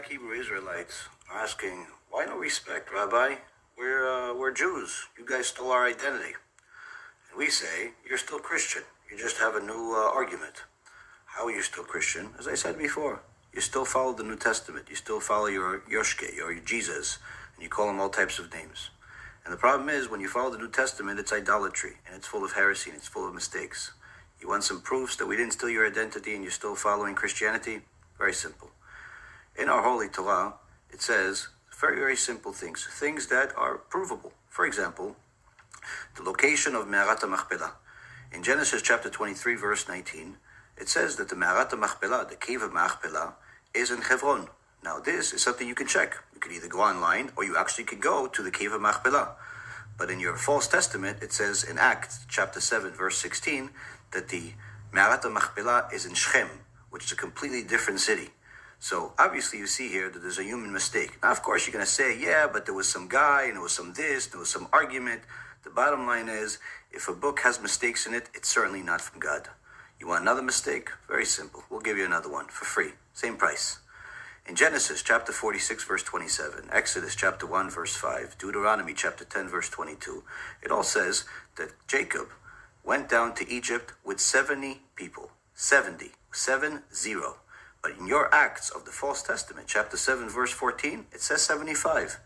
Hebrew Israelites are asking, why no respect, Rabbi? We're Jews. You guys stole our identity. And we say, you're still Christian. You just have a new argument. How are you still Christian? As I said before, you still follow the New Testament. You still follow your Yoshke or your Jesus, and you call him all types of names. And the problem is, when you follow the New Testament, it's idolatry, and it's full of heresy, and it's full of mistakes. You want some proofs that we didn't steal your identity and you're still following Christianity? Very simple. In our Holy Torah, it says very, very simple things that are provable. For example, the location of Me'arat HaMachpelah. In Genesis chapter 23, verse 19, it says that the Me'arat HaMachpelah, the cave of Machpelah, is in Hebron. Now this is something you can check. You can either go online or you actually could go to the cave of Machpelah. But in your false testament, it says in Acts chapter 7, verse 16, that the Me'arat HaMachpelah is in Shechem, which is a completely different city. So obviously you see here that there's a human mistake. Now, of course, you're going to say, yeah, but there was some guy and there was some this, there was some argument. The bottom line is, if a book has mistakes in it, it's certainly not from God. You want another mistake? Very simple. We'll give you another one for free. Same price. In Genesis chapter 46, verse 27, Exodus chapter 1, verse 5, Deuteronomy chapter 10, verse 22, it all says that Jacob went down to Egypt with 70 people. 70. 7-0. But in your Acts of the False Testament, chapter 7, verse 14, it says 75.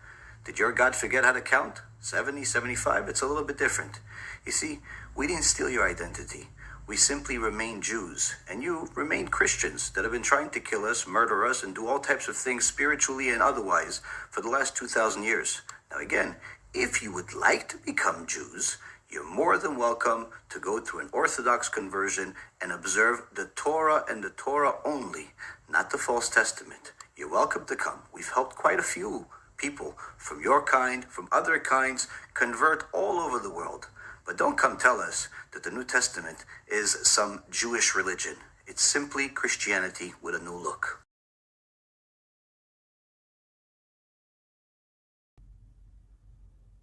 Did your God forget how to count? 70, 75? It's a little bit different. You see, we didn't steal your identity. We simply remain Jews, and you remain Christians that have been trying to kill us, murder us, and do all types of things spiritually and otherwise for the last 2,000 years. Now again, if you would like to become Jews, you're more than welcome to go through an Orthodox conversion and observe the Torah and the Torah only, not the False Testament. You're welcome to come. We've helped quite a few people from your kind, from other kinds, convert all over the world. But don't come tell us that the New Testament is some Jewish religion. It's simply Christianity with a new look.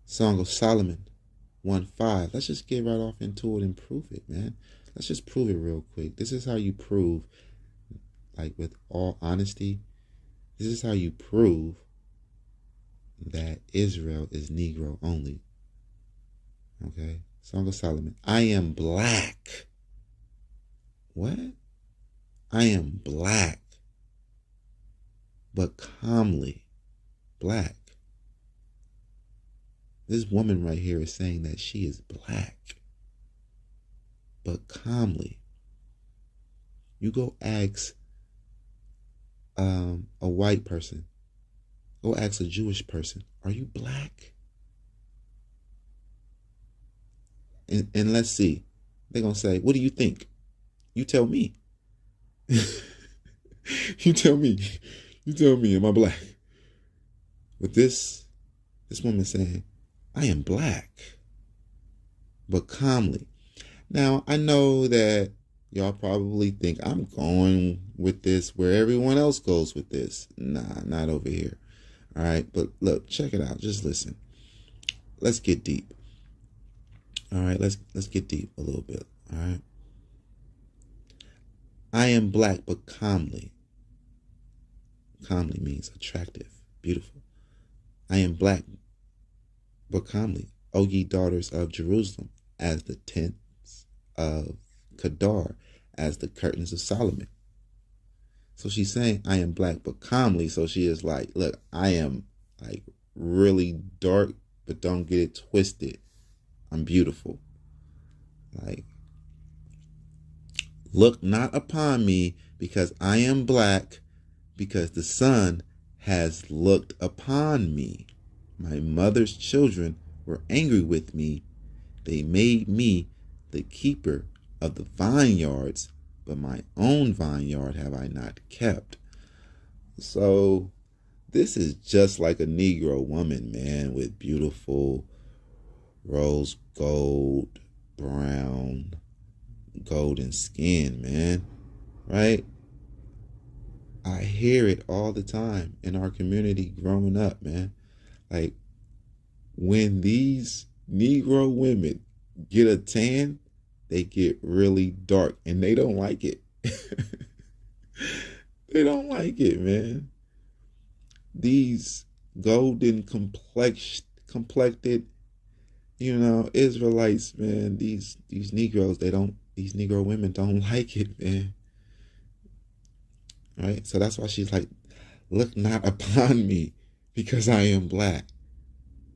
Song of Solomon 1:5. Let's just get right off into it and prove it, man. Let's just prove it real quick. This is how you prove, like with all honesty, this is how you prove that Israel is Negro only. Okay? Song of Solomon. I am black. What? I am black, but calmly black. This woman right here is saying that she is black, but calmly. You go ask a white person, go ask a Jewish person, are you black? And let's see. They're going to say, what do you think? You tell me. You tell me. You tell me, am I black? But this woman saying, I am black, but calmly. Now, I know that y'all probably think I'm going with this where everyone else goes with this. Nah, not over here. All right, but look, check it out. Just listen. Let's get deep. All right, let's get deep a little bit. All right. I am black, but calmly. Calmly means attractive, beautiful. I am black, but calmly, O ye daughters of Jerusalem, as the tents of Kedar, as the curtains of Solomon. So she's saying, I am black, but calmly. So she is like, look, I am like really dark, but don't get it twisted. I'm beautiful. Like, look not upon me because I am black, because the sun has looked upon me. My mother's children were angry with me. They made me the keeper of the vineyards, but my own vineyard have I not kept. So this is just like a Negro woman, man, with beautiful rose gold, brown, golden skin, man, right? I hear it all the time in our community growing up, man. Like, when these Negro women get a tan, they get really dark, and they don't like it. They don't like it, man. these golden complected, Israelites, man, these Negroes, these Negro women don't like it, man. Right? So that's why she's like, look not upon me because I am black.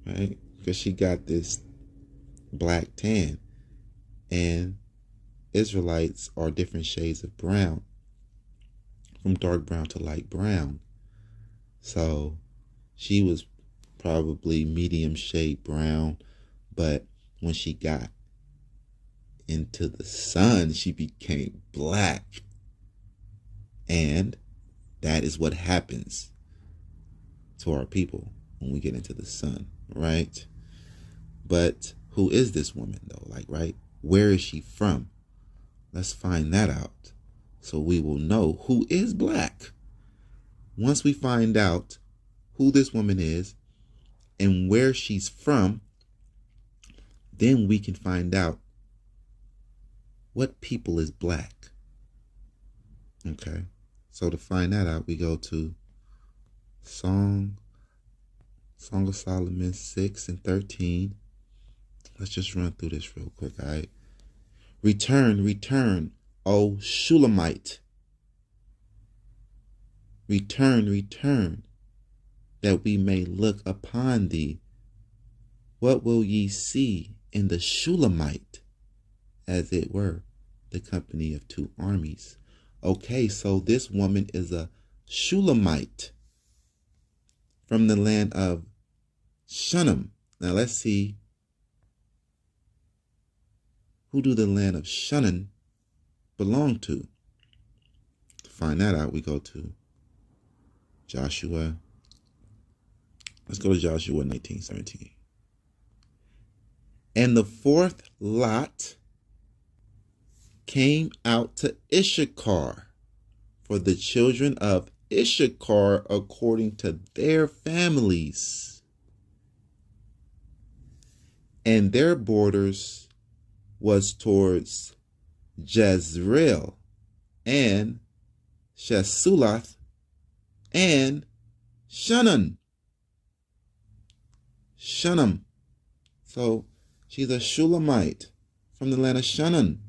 Right? Because she got this black tan. And Israelites are different shades of brown, from dark brown to light brown. So she was probably medium shade brown, but when she got into the sun, she became black. And that is what happens to our people when we get into the sun, right? But who is this woman though? Like, right? Where is she from? Let's find that out so we will know who is black. Once we find out who this woman is and where she's from, then we can find out what people is black. Okay. So to find that out, we go to Song of Solomon 6 and 13. Let's just run through this real quick, all right? Return, O Shulamite. Return, that we may look upon thee. What will ye see in the Shulamite? As it were, the company of two armies. Okay, so this woman is a Shulamite from the land of Shunem. Now let's see, who do the land of Shunem belong to? To find that out, we go to Joshua. Let's go to Joshua 19:17. And the fourth lot came out to Issachar, for the children of Issachar according to their families. And their borders was towards Jezreel and Shesulath and Shunem. So she's a Shulamite from the land of Shunem.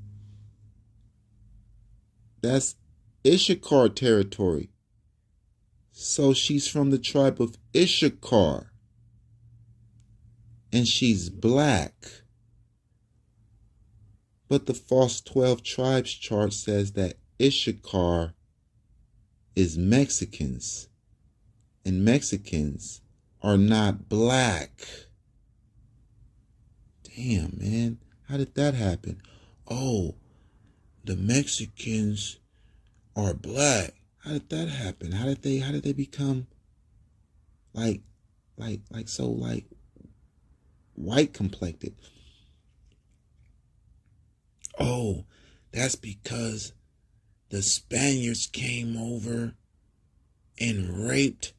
That's Issachar territory. So she's from the tribe of Issachar. And she's black. But the false 12 tribes chart says that Issachar is Mexicans. And Mexicans are not black. Damn, man. How did that happen? Oh, the Mexicans are black. How did that happen? How did they become like white complected? Oh, that's because the Spaniards came over and raped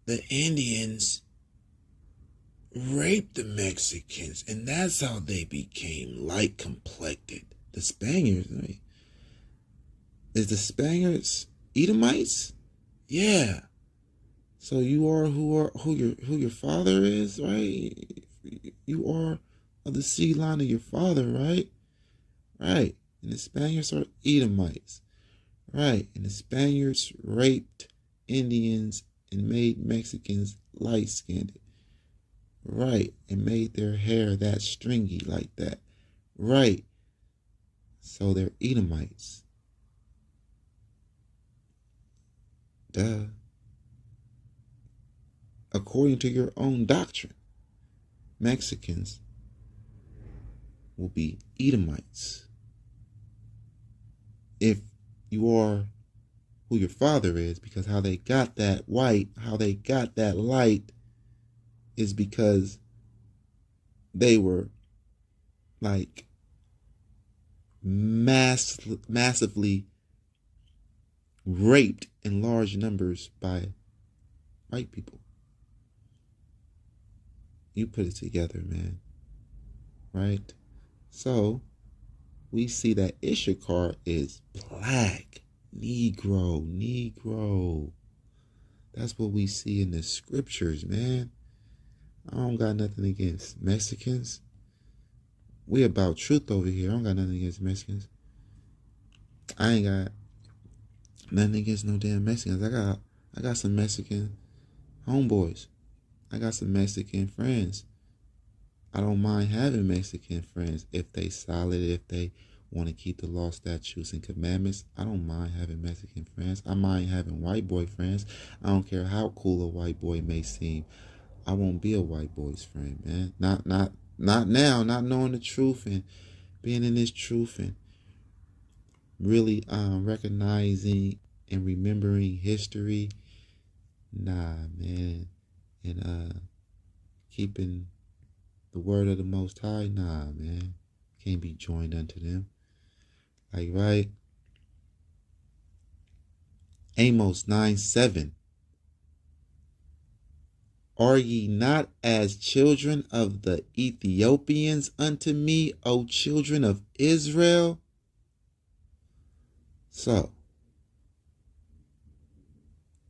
the Indians, raped the Mexicans, and that's how they became light complected. The Spaniards, right? Is the Spaniards Edomites? Yeah. So you are who your father is, right? You are of the seed line of your father, right? Right. And the Spaniards are Edomites. Right. And the Spaniards raped Indians and made Mexicans light-skinned. Right. And made their hair that stringy like that. Right. So they're Edomites. Duh. According to your own doctrine, Mexicans will be Edomites. If you are who your father is, because how they got that white, how they got that light is because they were like massively raped in large numbers by white people. You put it together, man. Right? So we see that Issachar is black. Negro. That's what we see in the scriptures, man. I don't got nothing against Mexicans. We about truth over here. I don't got nothing against Mexicans. I ain't got nothing against no damn Mexicans. I got some Mexican homeboys. I got some Mexican friends. I don't mind having Mexican friends if they solid, if they want to keep the law, statutes, and commandments. I don't mind having Mexican friends. I mind having white boy friends. I don't care how cool a white boy may seem. I won't be a white boy's friend, man. Not now. Not knowing the truth and being in this truth and really recognizing and remembering history. Nah, man. And keeping the word of the Most High. Nah, man. Can't be joined unto them. Like, right? Amos 9:7. Are ye not as children of the Ethiopians unto me, O children of Israel? So,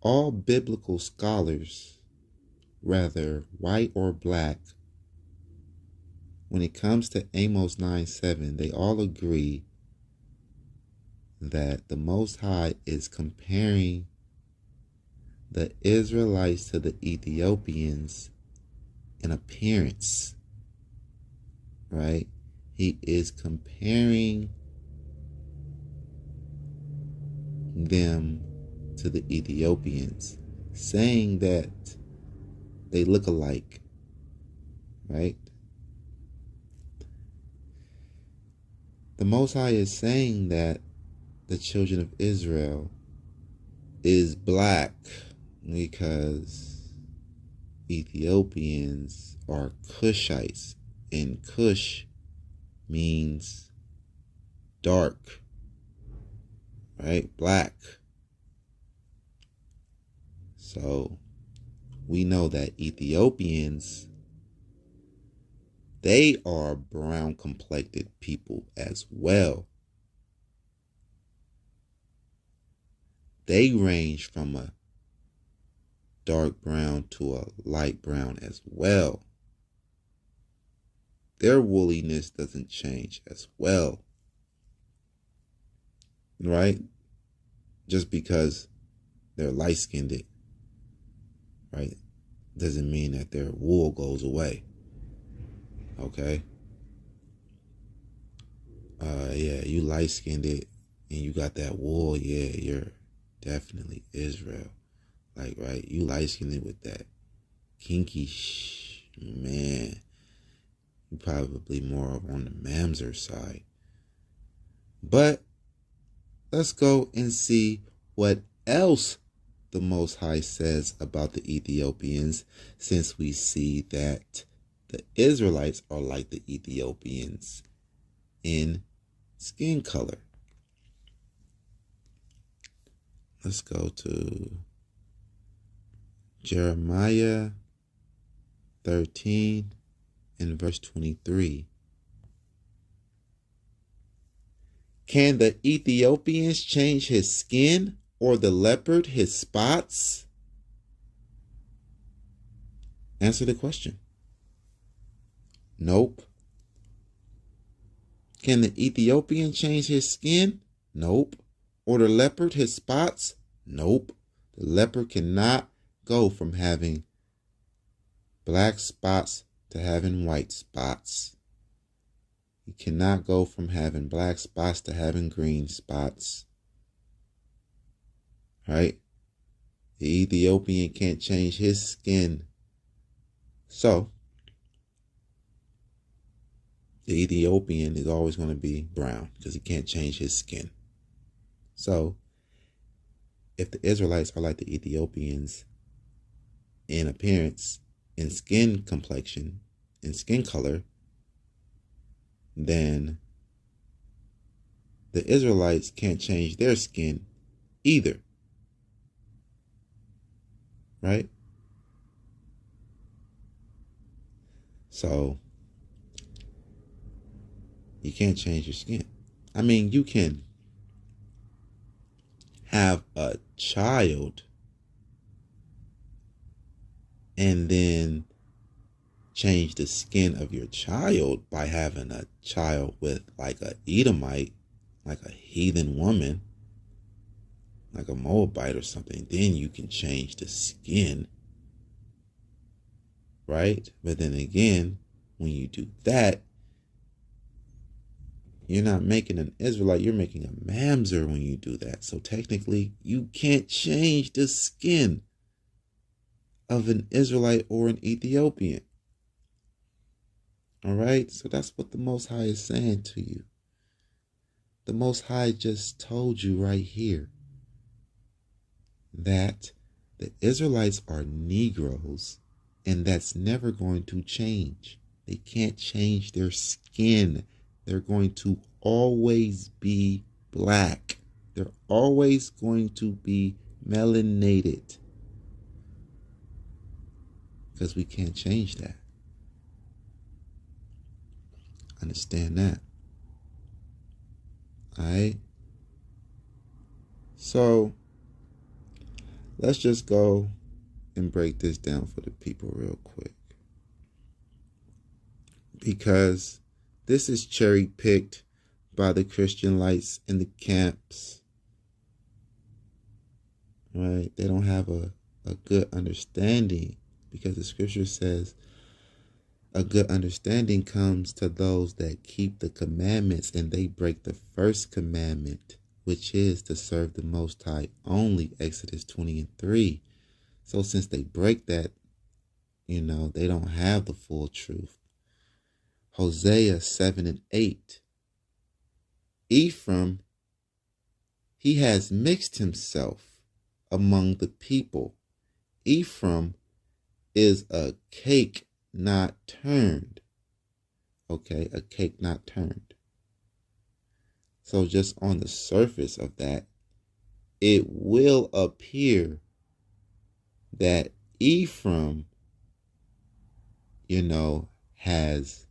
all biblical scholars, whether white or black, when it comes to Amos 9:7, they all agree that the Most High is comparing the Israelites to the Ethiopians in appearance, right? He is comparing them to the Ethiopians, saying that they look alike, right? The Most High is saying that the children of Israel is black because Ethiopians are Cushites, and Cush means dark, right? Black. So we know that Ethiopians, they are brown complected people as well. They range from a dark brown to a light brown as well. Their woolliness doesn't change as well, right? Just because they're light-skinned, right, doesn't mean that their wool goes away. Okay? Yeah, you light-skinned and you got that wool, yeah, you're definitely Israel. Like, right, you light-skinned with that kinky man. You probably more on the Mamzer side. But let's go and see what else the Most High says about the Ethiopians, since we see that the Israelites are like the Ethiopians in skin color. Let's go to Jeremiah 13 and verse 23. Can the Ethiopians change his skin, or the leopard his spots? Answer the question. Nope. Can the Ethiopian change his skin? Nope. Or the leopard his spots? Nope. The leopard cannot go from having black spots to having white spots. He cannot go from having black spots to having green spots. Right? The Ethiopian can't change his skin. So, the Ethiopian is always going to be brown because he can't change his skin. So, if the Israelites are like the Ethiopians in appearance, in skin complexion, in skin color, then the Israelites can't change their skin either. Right? So, you can't change your skin. I mean, you can have a child and then change the skin of your child by having a child with like a Edomite, like a heathen woman, like a Moabite or something, then you can change the skin, right? But then again, when you do that, you're not making an Israelite, you're making a mamzer when you do that. So technically, you can't change the skin of an Israelite or an Ethiopian. All right? So that's what the Most High is saying to you. The Most High just told you right here that the Israelites are Negroes, and that's never going to change. They can't change their skin. They're going to always be black. They're always going to be melanated. Because we can't change that. Understand that. Alright? So, let's just go and break this down for the people real quick. Because this is cherry picked by the Christian lights in the camps. Right? They don't have a good understanding, because the scripture says a good understanding comes to those that keep the commandments, and they break the first commandment, which is to serve the Most High only, Exodus 20:3. So since they break that, they don't have the full truth. Hosea 7:8. Ephraim, he has mixed himself among the people. Ephraim is a cake not turned. Okay, a cake not turned. So just on the surface of that, it will appear that Ephraim, has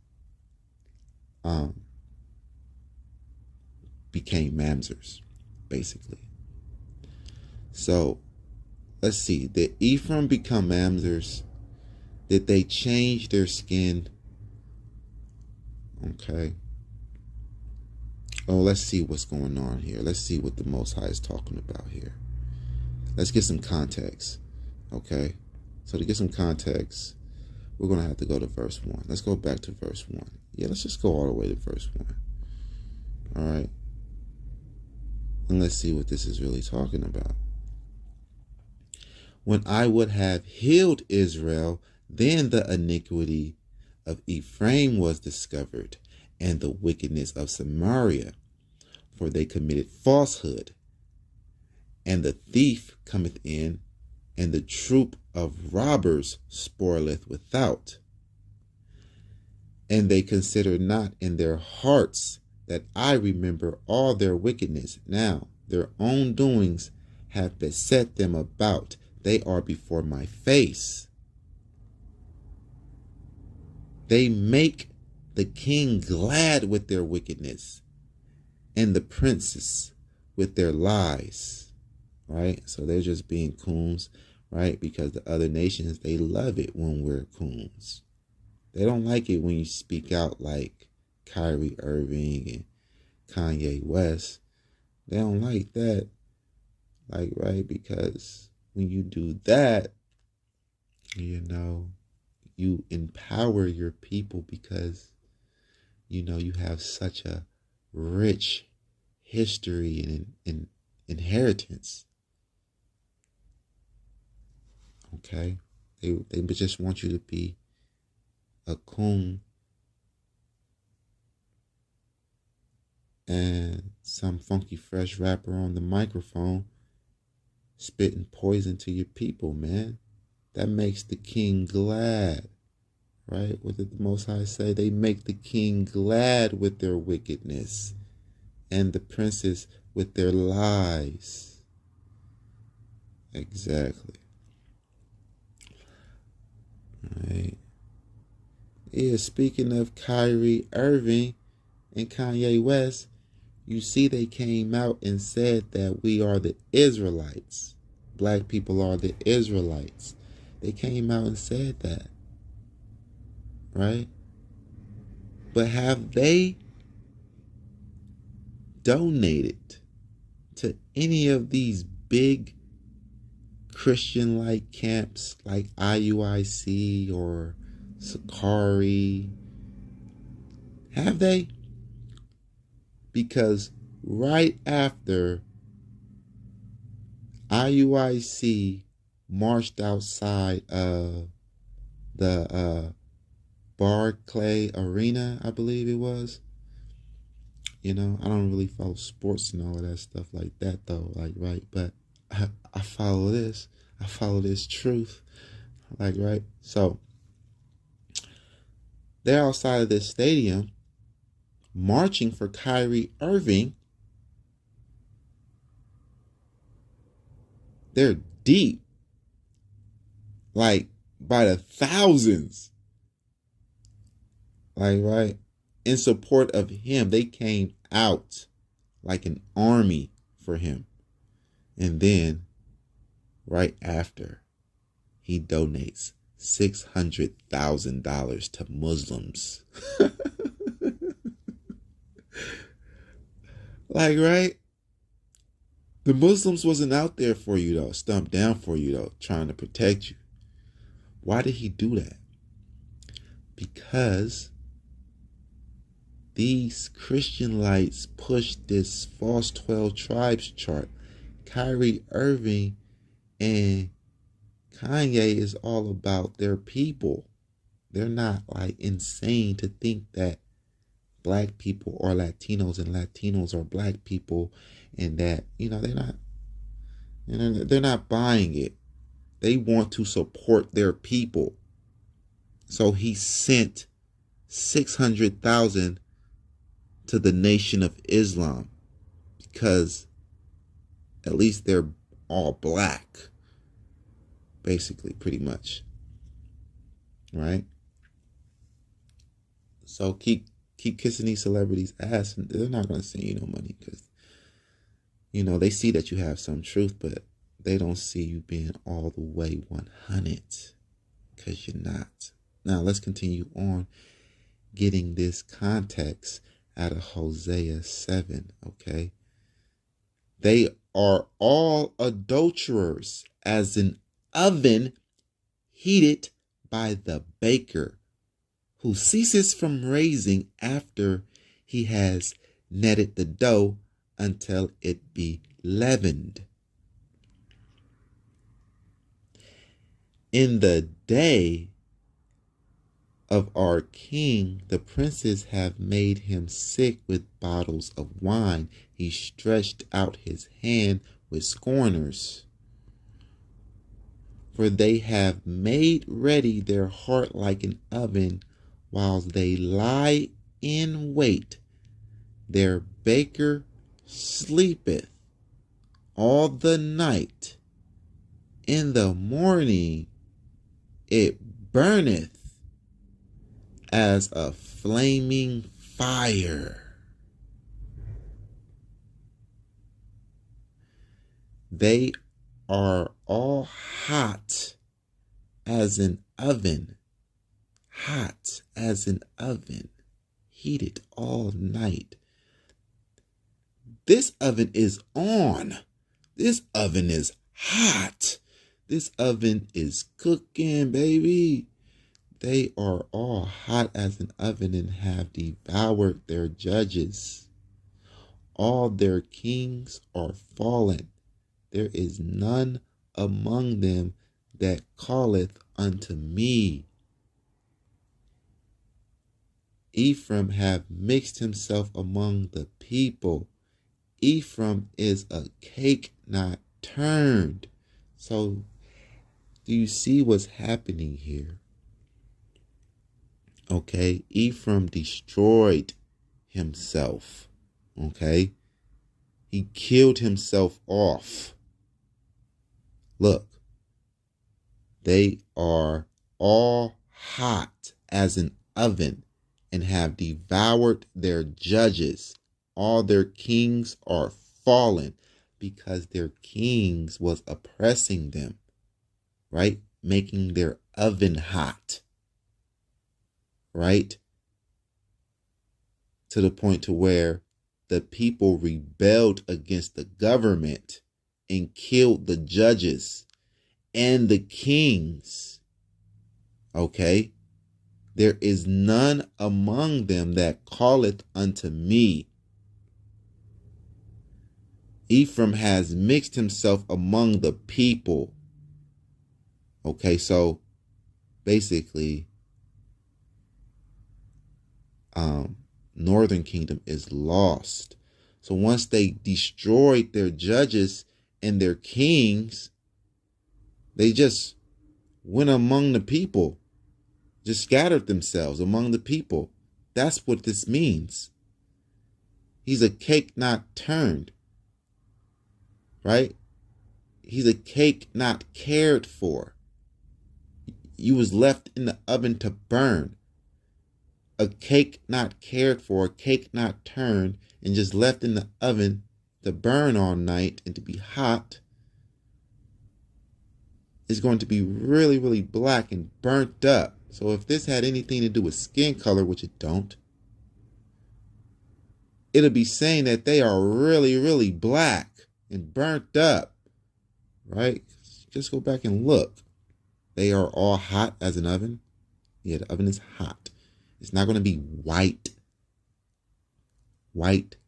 became mamzers, basically. So let's see. Did Ephraim become mamzers? Did they change their skin? Okay. Oh, let's see what's going on here. Let's see what the Most High is talking about here. Let's get some context. Okay. So to get some context, we're going to have to go to verse 1. Let's go back to verse 1. Yeah, let's just go all the way to verse 1. All right. And let's see what this is really talking about. When I would have healed Israel, then the iniquity of Ephraim was discovered, and the wickedness of Samaria, for they committed falsehood. And the thief cometh in, and the troop of robbers spoileth without. And they consider not in their hearts that I remember all their wickedness. Now their own doings have beset them about. They are before my face. They make the king glad with their wickedness, and the princes with their lies. Right? So they're just being coons, right? Because the other nations, they love it when we're coons. They don't like it when you speak out like Kyrie Irving and Kanye West. They don't like that. Right? Because when you do that, you empower your people, because, you have such a rich history and inheritance. Okay? They just want you to be a coon and some funky fresh rapper on the microphone spitting poison to your people, man. That makes the king glad. Right? What did the Most High say? They make the king glad with their wickedness, and the princes with their lies. Exactly. Right. Yeah, speaking of Kyrie Irving and Kanye West, you see they came out and said that we are the Israelites. Black people are the Israelites. They came out and said that, right? But have they donated to any of these big Christian-like camps like IUIC or Sakari? Have they? Because right after IUIC marched outside of the Barclay Arena, I believe it was. I don't really follow sports and all of that stuff like that, though. Like, right? But I follow this. I follow this truth. Like, right? So they're outside of this stadium marching for Kyrie Irving. They're deep, like by the thousands, like, right, in support of him. They came out like an army for him. And then right after, he donates $600,000 to Muslims. Like, right? The Muslims wasn't out there for you, though, stumped down for you, though, trying to protect you. Why did he do that? Because these Christian lights pushed this false 12 tribes chart. Kyrie Irving and Kanye is all about their people. They're not like insane to think that black people are Latinos and Latinos are black people, and that, they're not buying it. They want to support their people. So he sent 600,000 to the Nation of Islam because at least they're all black, basically, pretty much, right? So keep kissing these celebrities' ass, and they're not going to send you no money because, they see that you have some truth, but they don't see you being all the way 100 because you're not. Now, let's continue on getting this context out of Hosea 7, okay? They are all adulterers, as an oven heated by the baker, who ceases from raising after he has kneaded the dough until it be leavened. In the day of our king, the princes have made him sick with bottles of wine. He stretched out his hand with scorners. For they have made ready their heart like an oven, whilst they lie in wait. Their baker sleepeth all the night. In the morning it burneth as a flaming fire. They are all hot as an oven, hot as an oven, heated all night. This oven is on. This oven is hot. This oven is cooking, baby. They are all hot as an oven and have devoured their judges. All their kings are fallen. There is none among them that calleth unto me. Ephraim hath mixed himself among the people. Ephraim is a cake not turned. So, do you see what's happening here? Okay, Ephraim destroyed himself. Okay, he killed himself off. Look, they are all hot as an oven and have devoured their judges. All their kings are fallen because their kings was oppressing them, right? making their oven hot, right? To the point to where the people rebelled against the government and killed the judges and the kings. Okay? There is none among them that calleth unto me. Ephraim has mixed himself among the people. Okay, so basically, Northern Kingdom is lost. So once they destroyed their judges and their kings, they just went among the people, just scattered themselves among the people. That's what this means. He's a cake not turned, right? He's a cake not cared for. You was left in the oven to burn. A cake not cared for, a cake not turned, and just left in the oven to burn all night and to be hot, is going to be really, really black and burnt up. So if this had anything to do with skin color, which it don't, it'll be saying that they are really, really black and burnt up, right? Just go back and look. They are all hot as an oven. Yeah, the oven is hot. It's not going to be white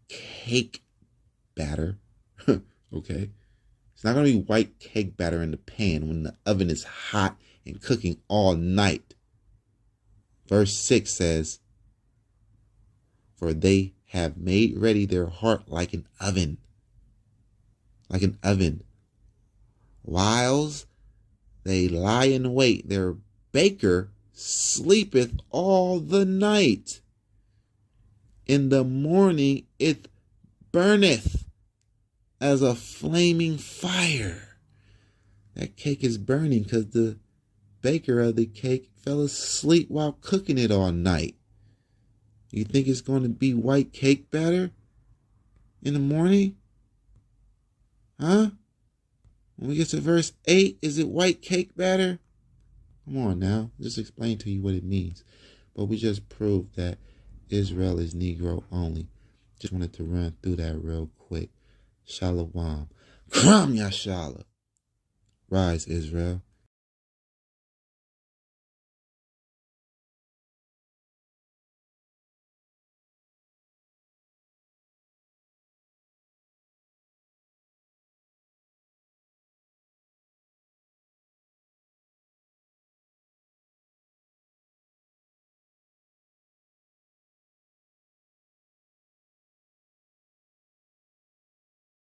cake batter. Okay? It's not going to be white cake batter in the pan when the oven is hot and cooking all night. Verse 6 says, for they have made ready their heart like an oven. Like an oven. Whiles they lie in wait, their baker sleepeth all the night. In the morning it burneth as a flaming fire. That cake is burning because the baker of the cake fell asleep while cooking it all night. You think it's going to be white cake batter in the morning? Huh? When we get to verse 8, is it white cake batter? Come on now, just explain to you what it means. But we just proved that Israel is Negro only. Just wanted to run through that real quick. Shalom. Kram Yashala. Rise, Israel.